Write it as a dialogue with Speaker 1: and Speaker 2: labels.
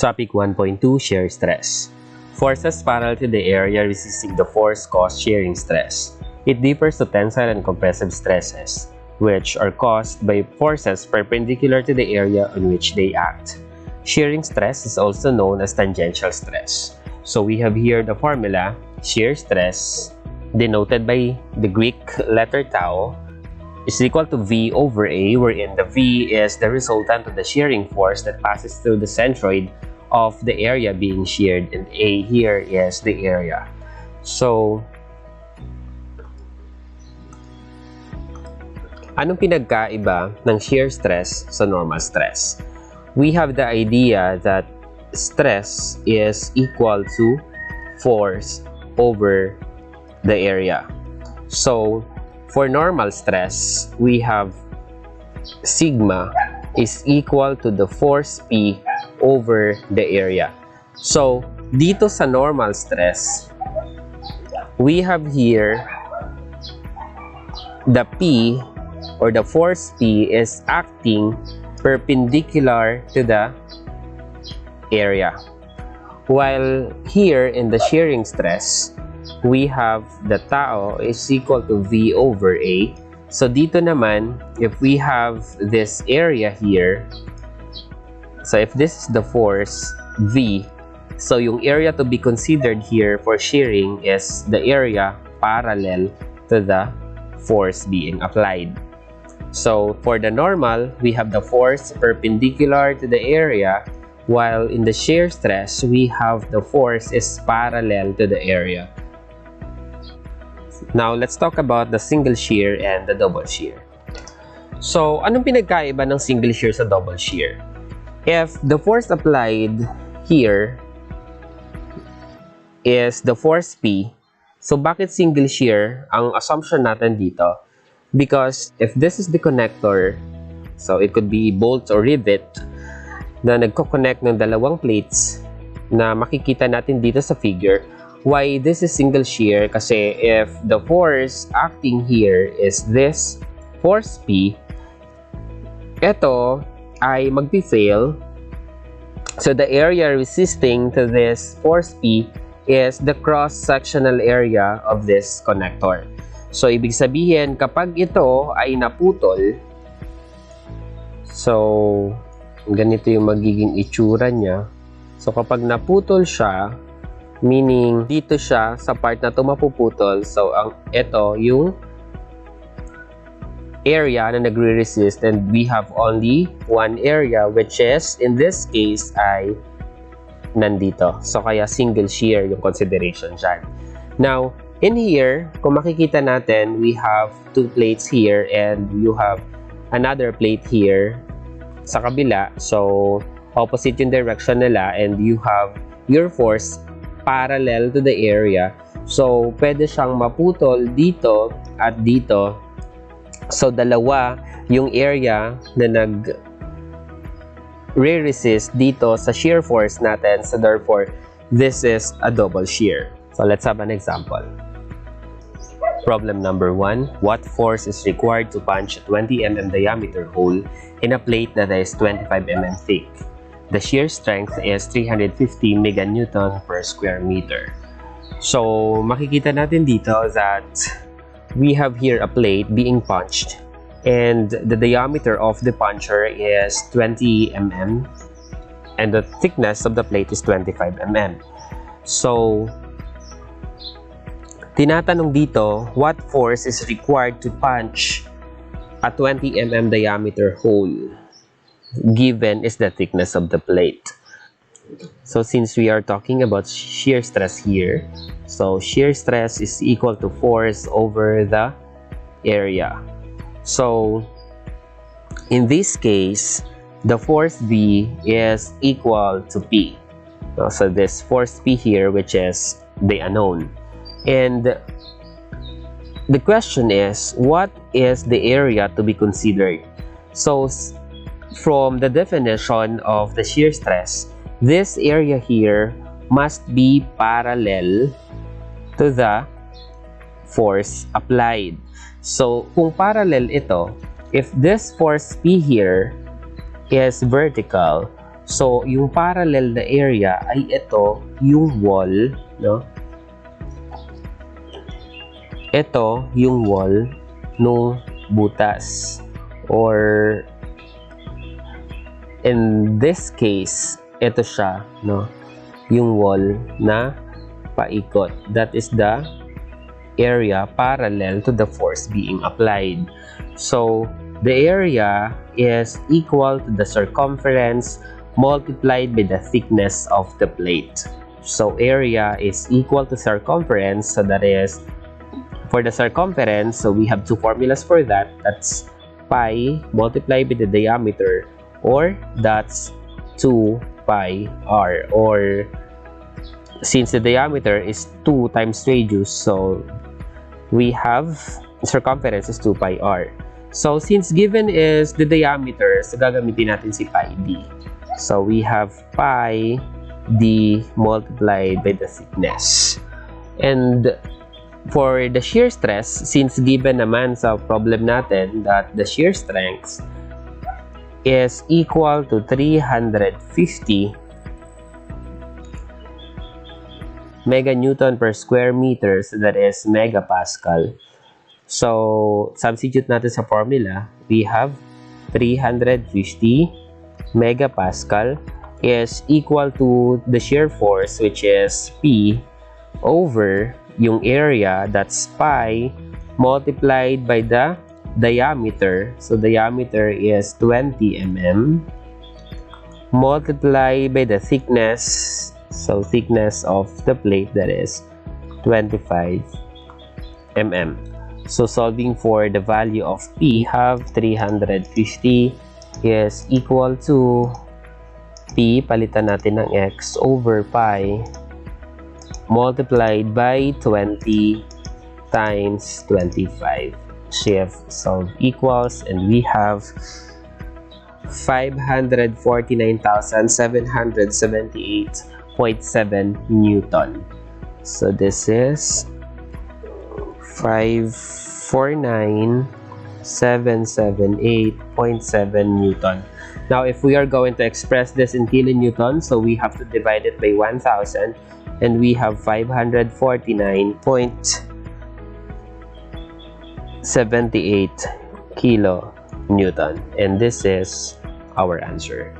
Speaker 1: Topic 1.2 Shear stress. Forces parallel to the area resisting the force cause shearing stress. It differs to tensile and compressive stresses, which are caused by forces perpendicular to the area on which they act. Shearing stress is also known as tangential stress. So we have here the formula: shear stress, denoted by the Greek letter tau, is equal to V over A, wherein the V is the resultant of the shearing force that passes through the centroid of the area being sheared, and A here is the area. So, anong pinagkaiba ng shear stress sa normal stress? We have the idea that stress is equal to force over the area. So, for normal stress, we have sigma is equal to the force P over the area. So, dito sa normal stress, we have here the P or the force P is acting perpendicular to the area. While here in the shearing stress, we have the tau is equal to V over A. So dito naman, if we have this area here, so if this is the force V, so yung area to be considered here for shearing is the area parallel to the force being applied. So for the normal, we have the force perpendicular to the area, while in the shear stress, we have the force is parallel to the area. Now, let's talk about the single shear and the double shear. So, anong pinagkaiba ng single shear sa double shear? If the force applied here is the force P, so bakit single shear ang assumption natin dito? Because if this is the connector, so it could be bolts or rivet na nagko-connect ng dalawang plates na makikita natin dito sa figure. Why this is single shear? Kasi if the force acting here is this force P, ito ay magpi-fail. So the area resisting to this force P is the cross-sectional area of this connector. So ibig sabihin, kapag ito ay naputol, so ganito yung magiging itsura niya. So kapag naputol siya, meaning dito siya sa part na ito mapuputol, so ito yung area na nagre-resist, and we have only one area, which is in this case ay nandito. So kaya single shear yung consideration dyan. Now in here, kung makikita natin, we have two plates here and you have another plate here sa kabila. So opposite yung direction nila, and you have your force parallel to the area. So pwede siyang maputol dito at dito. So dalawa yung area na nag-resist dito sa shear force natin. So therefore, this is a double shear. So let's have an example. Problem number 1. What force is required to punch a 20 mm diameter hole in a plate that is 25 mm thick? The shear strength is 350 meganewton per square meter. So, makikita natin dito that we have here a plate being punched, and the diameter of the puncher is 20 mm, and the thickness of the plate is 25 mm. So, tinatanong dito, what force is required to punch a 20 mm diameter hole given is the thickness of the plate? So since we are talking about shear stress here, so shear stress is equal to force over the area. So in this case, the force V is equal to P. So this force P here, which is the unknown. And the question is, what is the area to be considered? So from the definition of the shear stress, this area here must be parallel to the force applied. So kung parallel ito, if this force P here is vertical, So, yung parallel na area ay ito yung wall, no? Ito yung wall nung butas, or in this case, ito siya, no? Yung wall na paikot. That is the area parallel to the force being applied. So, the area is equal to the circumference multiplied by the thickness of the plate. So, area is equal to circumference. So, that is, for the circumference, so we have two formulas for that. That's pi multiplied by the diameter, or that's 2 pi r, or since the diameter is 2 times radius, so we have circumference is 2 pi r. So since given is the diameter, so gagamitin natin si pi d. So we have pi d multiplied by the thickness. And for the shear stress, since given naman sa problem natin that the shear strength is equal to 350 meganewton per square meter, so that is megapascal. So, substitute natin sa formula, we have 350 megapascal is equal to the shear force, which is P over yung area, that's pi multiplied by the diameter. So, diameter is 20 mm multiplied by the thickness. So, thickness of the plate, that is 25 mm. So, solving for the value of P, have 350 is equal to P, palitan natin ng X, over pi multiplied by 20 times 25. Shift, solve equals, and we have 549,778.7 Newton. So this is 549,778.7 Newton. Now, if we are going to express this in kilonewton, so we have to divide it by 1,000, and we have 549.78 kilonewton. And this is our answer.